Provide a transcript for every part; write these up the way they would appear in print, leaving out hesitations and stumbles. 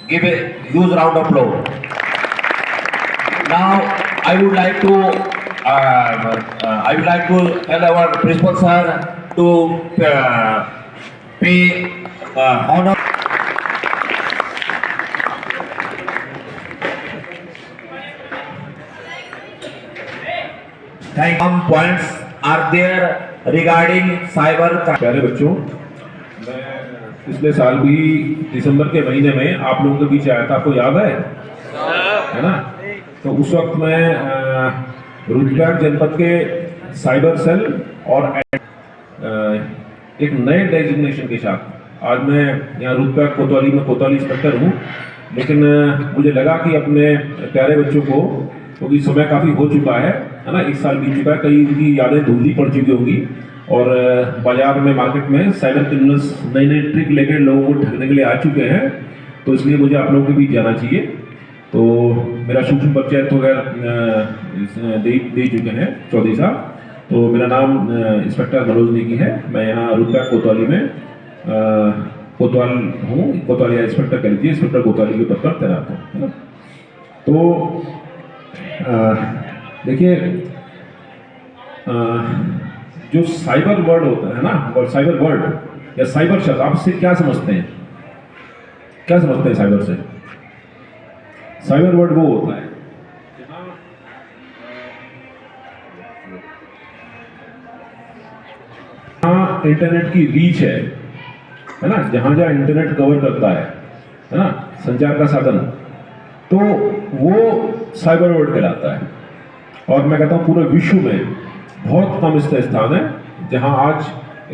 give a huge round of applause. Now I would like to tell our principal sir to pay honor. Thank. Some points are there regarding cyber crime. प्यारे बच्चों, मैं पिछले साल भी दिसंबर के महीने में आप लोगों के बीच आया था, आपको याद है ना? तो उस वक्त मैं रुद्रप्रयाग जनपद के साइबर सेल और एक नए डेजिग्नेशन के साथ आज मैं यहाँ रुद्रप्रयाग कोतवाली में कोतवाली इंस्पेक्टर हूँ। लेकिन मुझे लगा कि अपने प्यारे बच्चों को, क्योंकि समय काफ़ी हो चुका है ना, 1 साल बीत चुका है, कई उनकी यादें धुंधली पड़ चुकी होंगी और बाजार में मार्केट में साइबर क्रिमिनल्स नई नई ट्रिक लेकर लोगों को ठगने के लिए आ चुके हैं। तो इसलिए मुझे आप लोगों के बीच जाना चाहिए। तो मेरा सूक्ष्म परिचय तो दे चुके हैं चौधरी साहब। तो मेरा नाम इंस्पेक्टर मनोज नेगी है। मैं यहाँ रुद्रप्रयाग कोतवाली में कोतवाल हूँ, कोतवाली इंस्पेक्टर कह लीजिए, इंस्पेक्टर कोतवाली के पद पर तैनात हूँ, है ना। तो देखिए, जो साइबर वर्ड होता है ना, और साइबर वर्ड या साइबर शब्द, आप इससे क्या समझते हैं? क्या समझते हैं साइबर से? साइबर वर्ड वो होता है जहाँ इंटरनेट की रीच है ना, जहाँ जहाँ इंटरनेट कवर करता है ना, संचार का साधन, तो वो साइबर वर्ड कहलाता है। और मैं कहता हूँ पूरे विश्व में बहुत कम ऐसे स्थान है जहाँ आज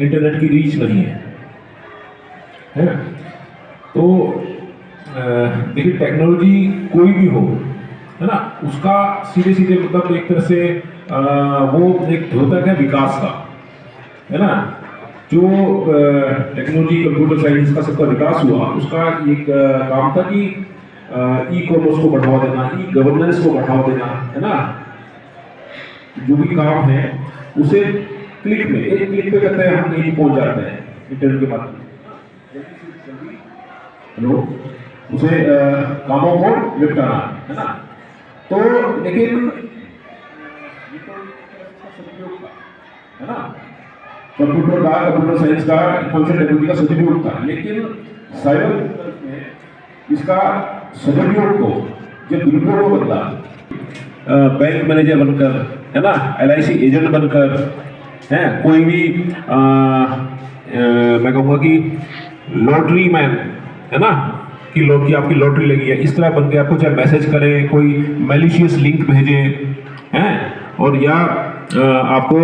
इंटरनेट की रीच नहीं है ना। तो देखिए, टेक्नोलॉजी कोई भी हो, है ना, उसका सीधे सीधे मतलब एक तरह से वो एक द्योतक है विकास का, है ना। जो टेक्नोलॉजी कंप्यूटर साइंस का सबका विकास हुआ, उसका एक काम था कि ई कॉमर्स को बढ़ावा देना, ई गवर्नेंस को बढ़ावा देना, है ना। जो भी काम है उसे क्लिक में, एक क्लिक पे कहते हैं हम कहीं पहुंच जाते हैं इंटरनेट के माध्यम से, उसे कामों को निपटाना, है ना। तो लेकिन है ना, कंप्यूटर का, कंप्यूटर साइंस का, इंफॉर्मेशन टेक्नोलॉजी का सदुपयोग था। लेकिन साइबर में इसका सदुपयोग को जब दुरुपयोग को बदला, बैंक मैनेजर बनकर, है ना, LIC एजेंट बनकर, है कोई भी मैं कहूँगा कि लॉटरी मैन, है ना, कि आपकी लॉटरी लगी है, इस तरह बन के आपको चाहे मैसेज करें, कोई मैलिशियस लिंक भेजे, हैं, और या आपको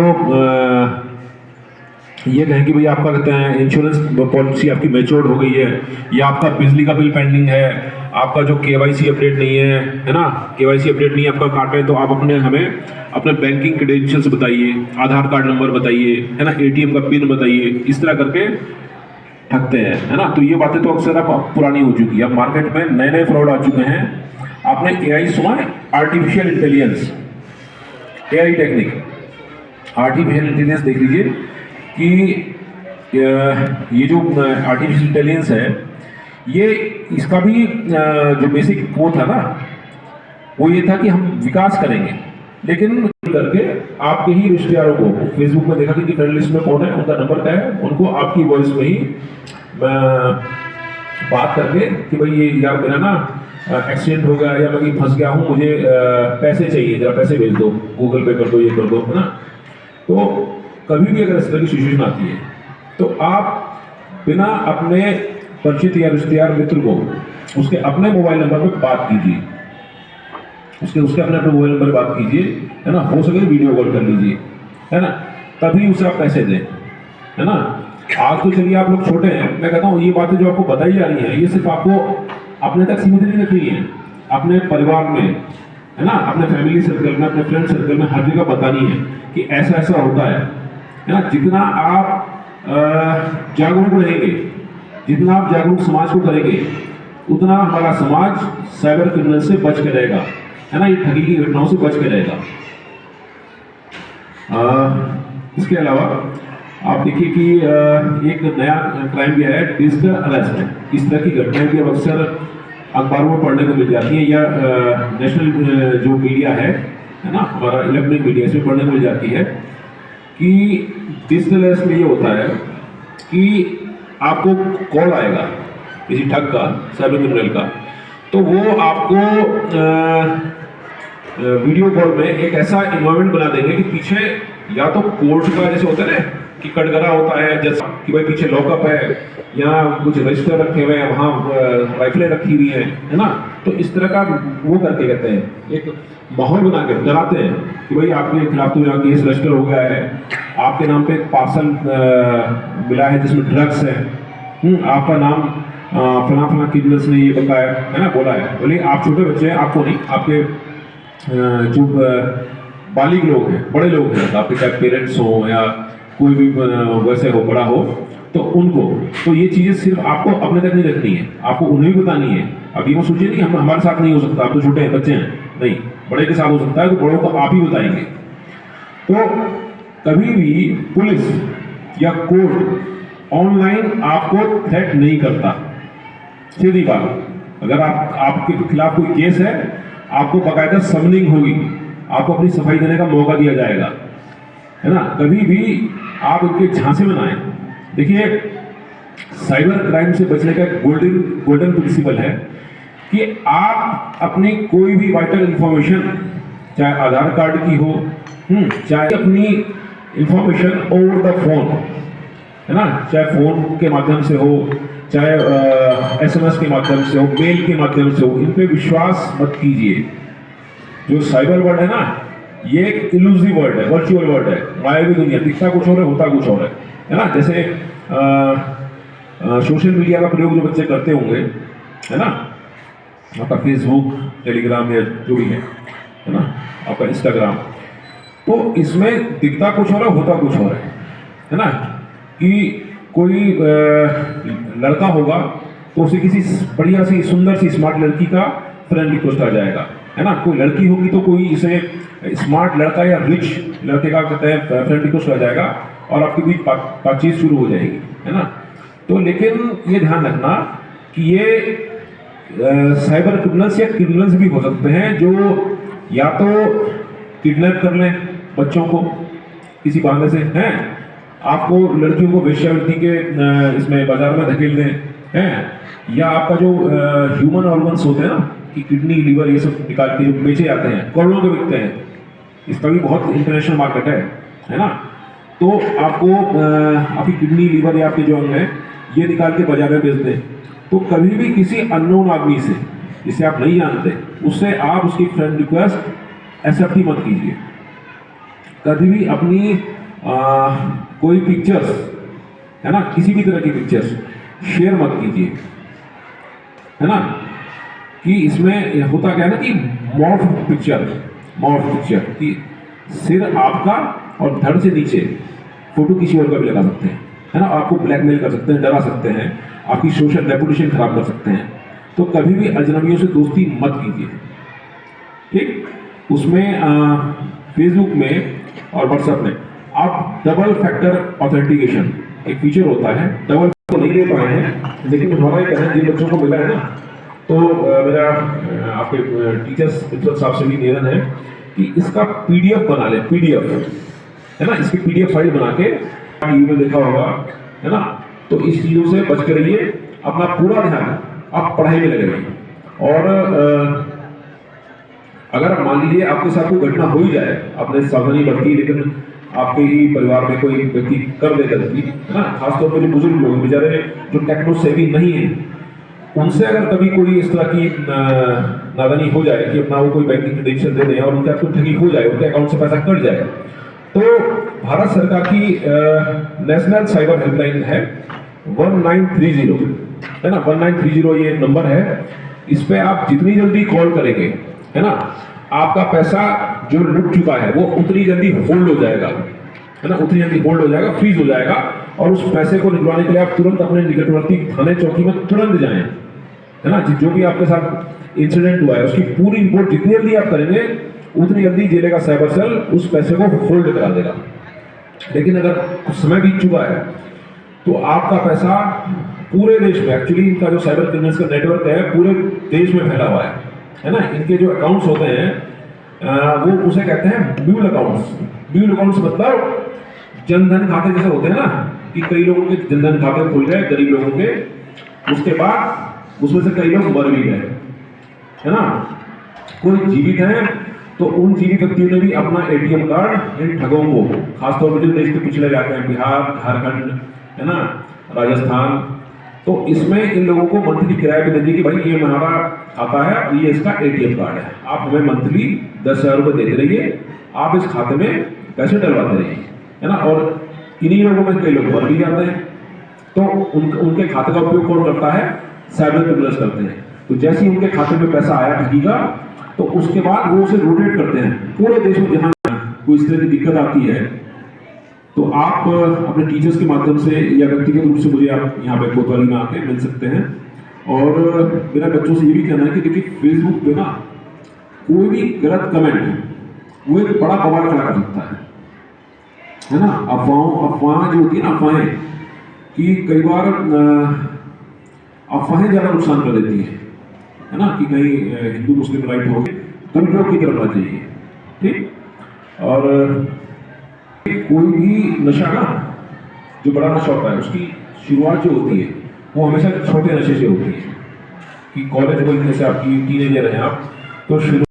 ये कहें कि भाई आपका कहते हैं इंश्योरेंस पॉलिसी आपकी मैच्योर्ड हो गई है, या आपका बिजली का बिल पेंडिंग है, आपका जो KYC अपडेट नहीं है ना, KYC अपडेट नहीं है आपका काट है, तो आप हमें अपने बैंकिंग क्रेडेंशियल्स बताइए, आधार कार्ड नंबर बताइए, है ना, ATM का पिन बताइए, इस तरह करके ठगते हैं, है ना। तो ये बातें तो अक्सर अब पुरानी हो चुकी है। अब मार्केट में नए नए फ्रॉड आ चुके हैं। आपने AI सुना है? Artificial intelligence, AI technique, artificial intelligence देख लीजिए कि ये जो आर्टिफिशियल इंटेलिजेंस है, ये इसका भी जो बेसिक वो था ना, वो ये था कि हम विकास करेंगे, लेकिन करके आपके ही रिश्तेदारों को फेसबुक में देखा कि फ्रेंड लिस्ट में कौन है, उनका नंबर क्या है, उनको आपकी वॉइस में ही बात करके कि भाई ये यार मेरा ना एक्सीडेंट हो गया, या मैं कहीं फंस गया हूँ, मुझे पैसे चाहिए, जरा पैसे भेज दो, गूगल पे कर दो, ये कर दो, है ना। तो कभी भी अगर इस तरह की सिचुएशन आती है, तो आप बिना अपने परिचित या रिश्तेदार मित्र को उसके अपने मोबाइल नंबर पर बात कीजिए, उसके अपने मोबाइल नंबर पर बात कीजिए, है ना, हो सके वीडियो कॉल कर लीजिए, है ना, तभी उसे आप पैसे दें, है ना। आज तो चलिए आप लोग छोटे हैं, मैं कहता हूँ ये बातें जो आपको बताई जा रही हैं, ये सिर्फ आपको अपने तक सीमित नहीं रखनी है, अपने परिवार में, है ना, अपने फैमिली सर्कल में, अपने फ्रेंड सर्कल में हर जगह बतानी है कि ऐसा ऐसा होता है ना। जितना आप जागरूक रहेंगे, जितना आप जागरूक समाज को करेंगे, उतना हमारा समाज साइबर क्रिमिनल से बच के रहेगा, है ना, ये ठगी की घटनाओं से बच के रहेगा। इसके अलावा आप देखिए कि एक नया क्राइम भी है, डिजिटल अरेस्ट। इस तरह की घटनाएं भी अब अक्सर अखबारों में पढ़ने को मिल जाती है, या नेशनल जो मीडिया है ना, हमारा इलेक्ट्रॉनिक मीडिया, इसमें पढ़ने को मिल जाती है कि डिजिटल अरेस्ट में ये होता है कि आपको कॉल आएगा किसी ठग का, साइबर क्रिमिनल का, तो वो आपको वीडियो कॉल में एक ऐसा इन्वायरमेंट बना देंगे कि पीछे या तो कोर्ट का जैसे होता है ना कि कटघरा होता है, जैसा कि भाई पीछे लॉकअप है, यहाँ कुछ रजिस्टर रखे हुए हैं, वहाँ राइफलें रखी हुई हैं, है ना। तो इस तरह का वो करके कहते हैं, एक माहौल बना के डराते हैं कि भाई आपके खिलाफ तो यहाँ केस रजिस्टर हो गया है, आपके नाम पे एक पार्सल मिला है जिसमें ड्रग्स है, आपका नाम फला फला क्रिमिनल्स ने ये बताया है ना, बोला है। बोलिए आप छोटे बच्चे हैं, आपको नहीं, आपके जो बालिग लोग हैं, बड़े लोग हैं, आपके चाहे पेरेंट्स हो या कोई भी वैसे हो, बड़ा हो, तो उनको, तो ये चीज़ें सिर्फ आपको अपने तक नहीं रखनी है, आपको उन्हें भी बतानी है। अब ये वो सोचिए नहीं हम हमारे साथ नहीं हो सकता, आप तो छोटे हैं, बच्चे हैं, नहीं, बड़े के साथ हो सकता है, तो बड़ों को आप ही बताएंगे। तो कभी भी पुलिस या कोर्ट ऑनलाइन आपको थ्रेट नहीं करता। सीधी बात, अगर आपके खिलाफ कोई केस है, आपको बाकायदा समनिंग होगी, आपको अपनी सफाई देने का मौका दिया जाएगा, है ना। कभी भी आप उनके झांसे में ना आए। देखिए, साइबर क्राइम से बचने का गोल्डन प्रिंसिपल है कि आप अपनी कोई भी वाइटल इंफॉर्मेशन, चाहे आधार कार्ड की हो, चाहे अपनी इंफॉर्मेशन ओवर द फोन, है ना, चाहे फोन के माध्यम से हो, चाहे SMS के माध्यम से हो, मेल के माध्यम से हो, इन पे विश्वास मत कीजिए। जो साइबर वर्ल्ड है ना, ये एक इल्यूसिव वर्ल्ड है, वर्चुअल वर्ल्ड है, मायावी दुनिया, दिखता कुछ और है, होता कुछ और है ना। जैसे सोशल मीडिया का प्रयोग जो बच्चे करते होंगे, है ना, आपका फेसबुक, टेलीग्राम या जो भी है ना, आपका इंस्टाग्राम, तो इसमें दिखता कुछ और है, होता कुछ और है ना। कि कोई लड़का होगा तो उसे किसी बढ़िया सी सुंदर सी स्मार्ट लड़की का फ्रेंड रिक्वेस्ट आ जाएगा, है ना। कोई लड़की होगी तो कोई इसे स्मार्ट लड़का या रिच लड़के का कहते हैं फ्रेंड रिक्वेस्ट आ जाएगा और आपके बीच बातचीत शुरू हो जाएगी, है ना। तो लेकिन ये ध्यान रखना कि ये साइबर क्रिमिनल्स या क्रिमिनल्स भी हो सकते हैं जो या तो किडनैप कर लें बच्चों को किसी बहाने से, हैं, आपको लड़कियों को वेश्यावृत्ति के इसमें बाजार में धकेल दें, हैं, या आपका जो ह्यूमन ऑर्गन्स होते हैं ना, कि किडनी, लीवर, ये सब निकाल के जो बेचे जाते हैं, करोड़ों के बिकते हैं, इसका भी बहुत इंटरनेशनल मार्केट है ना। तो आपको आपकी किडनी, लीवर या आपके जो अंग है ये निकाल के बाजार में बेच दें, तो कभी भी किसी अननोन आदमी से, जिसे आप नहीं जानते, उससे आप उसकी फ्रेंड रिक्वेस्ट एक्सेप्ट ही मत कीजिए। कभी भी अपनी कोई पिक्चर्स, है ना, किसी भी तरह की पिक्चर्स शेयर मत कीजिए, है ना। कि इसमें होता क्या है ना कि मॉर्फ पिक्चर कि सिर आपका और धड़ से नीचे फोटो किसी और का भी लगा सकते हैं, है ना, आपको ब्लैकमेल कर सकते हैं, डरा सकते हैं, आपकी सोशल रेपुटेशन खराब कर सकते हैं। तो कभी भी अजनबियों से दोस्ती मत कीजिए, ठीक। उसमें फेसबुक में और व्हाट्सएप में आप डबल फैक्टर ऑथेंटिकेशन एक फीचर होता है, डबल तो नहीं ले पाए हैं, लेकिन हमारा ये कहना है जिन बच्चों को मिला है ना, तो मेरा आपके टीचर्स प्रिंसिपल साहब से भी निवेदन है कि इसका PDF बना लें, PDF, है ना, इसकी PDF फाइल बना के में देखा होगा, है ना। तो इस चीज़ों से बच के रहिए, अपना पूरा ध्यान आप पढ़ाई में लगे रहिए। और अगर मान लीजिए आपके साथ कोई घटना हो ही जाए, आपने सावधानी बरती, लेकिन आपके ही परिवार में कोई व्यक्ति कर दे गलती, है ना, खासतौर पर जो बुजुर्ग लोग बेचारे जो टेक्नो सेवी नहीं है, उनसे अगर कभी कोई इस तरह की नादानी हो जाए कि अपना वो कोई बैंकिंग क्रेडेंशियल दे दें और उनके कोई ठगी हो जाए, उनके अकाउंट से पैसा कट जाए, तो भारत सरकार की नेशनल साइबर हेल्पलाइन है 1930, है ना, 1930 ये नंबर है। इस पे आप जितनी जल्दी कॉल करेंगे, है ना, आपका पैसा जो लुट चुका है वो उतनी जल्दी होल्ड हो जाएगा, है ना, उतनी जल्दी होल्ड हो जाएगा, फ्रीज हो जाएगा, और उस पैसे को निकलवाने के लिए आप तुरंत अपने निकटवर्ती थाने चौकी में तुरंत जाएं, है ना। जो भी आपके साथ इंसिडेंट हुआ है उसकी पूरी रिपोर्ट जितनी जल्दी आप करेंगे उतनी जल्दी जिले का साइबर सेल उस पैसे को होल्ड करा देगा। लेकिन अगर कुछ समय बीत चुका है तो आपका पैसा पूरे देश में एक्चुअली इनका जो साइबर क्रिमिनल्स का नेटवर्क है पूरे देश में फैला हुआ है ना। इनके जो अकाउंट्स होते हैं वो उसे कहते हैं ड्यूल अकाउंट्स। ड्यूल अकाउंट्स मतलब जनधन खाते जैसे होते हैं ना, कि कई लोगों के जनधन खाते खुल गए गरीब लोगों के, उसके बाद उसमें से कई लोग मर भी गए, है ना। कोई जीवित है तो उन जीवित व्यक्तियों ने भी अपना एटीएम कार्ड इन ठगों को, खासतौर पर जो देश के पिछले इलाके हैं, बिहार, झारखंड, है ना, राजस्थान, तो इसमें इन लोगों को मंथली किराया भी दे दी कि भाई ये हमारा खाता है और ये इसका एटीएम कार्ड है, आप हमें मंथली 10,000 रुपये देते रहिए, आप इस खाते में पैसे डलवाते रहिए, है ना। और इन्हीं लोगों में कई लोग मर भी जाते हैं, तो उनके खाते का उपयोग कौन करता है? साइबर क्रिमिनल्स करते हैं। तो जैसे ही उनके खाते में पैसा आया ठगी का, तो उसके बाद वो उसे रोटेट करते हैं पूरे देश में। जहाँ कोई इस तरह की दिक्कत आती है तो आप अपने टीचर्स के माध्यम से या व्यक्तिगत रूप से मुझे आप यहाँ पे कोतवाली में आके मिल सकते हैं। और मेरा बच्चों से ये भी कहना है कि देखिए, फेसबुक पे ना कोई भी गलत कमेंट वो एक बड़ा बवाल खड़ा कर सकता है ना। अफवाह जो होती है ना, अफवाहें, कि कई बार अफवाहें ज़्यादा नुकसान कर देती है ना, कि कहीं हिंदू मुस्लिम राइट हो गए, दुरुपयोग की तरफ ना चाहिए, ठीक। और कोई भी नशा ना, जो बड़ा नशा होता है, उसकी शुरुआत जो होती है वो हमेशा छोटे नशे से होती है। कि कॉलेज में जैसे आपकी टीनेजर हैं आप, तो शुरू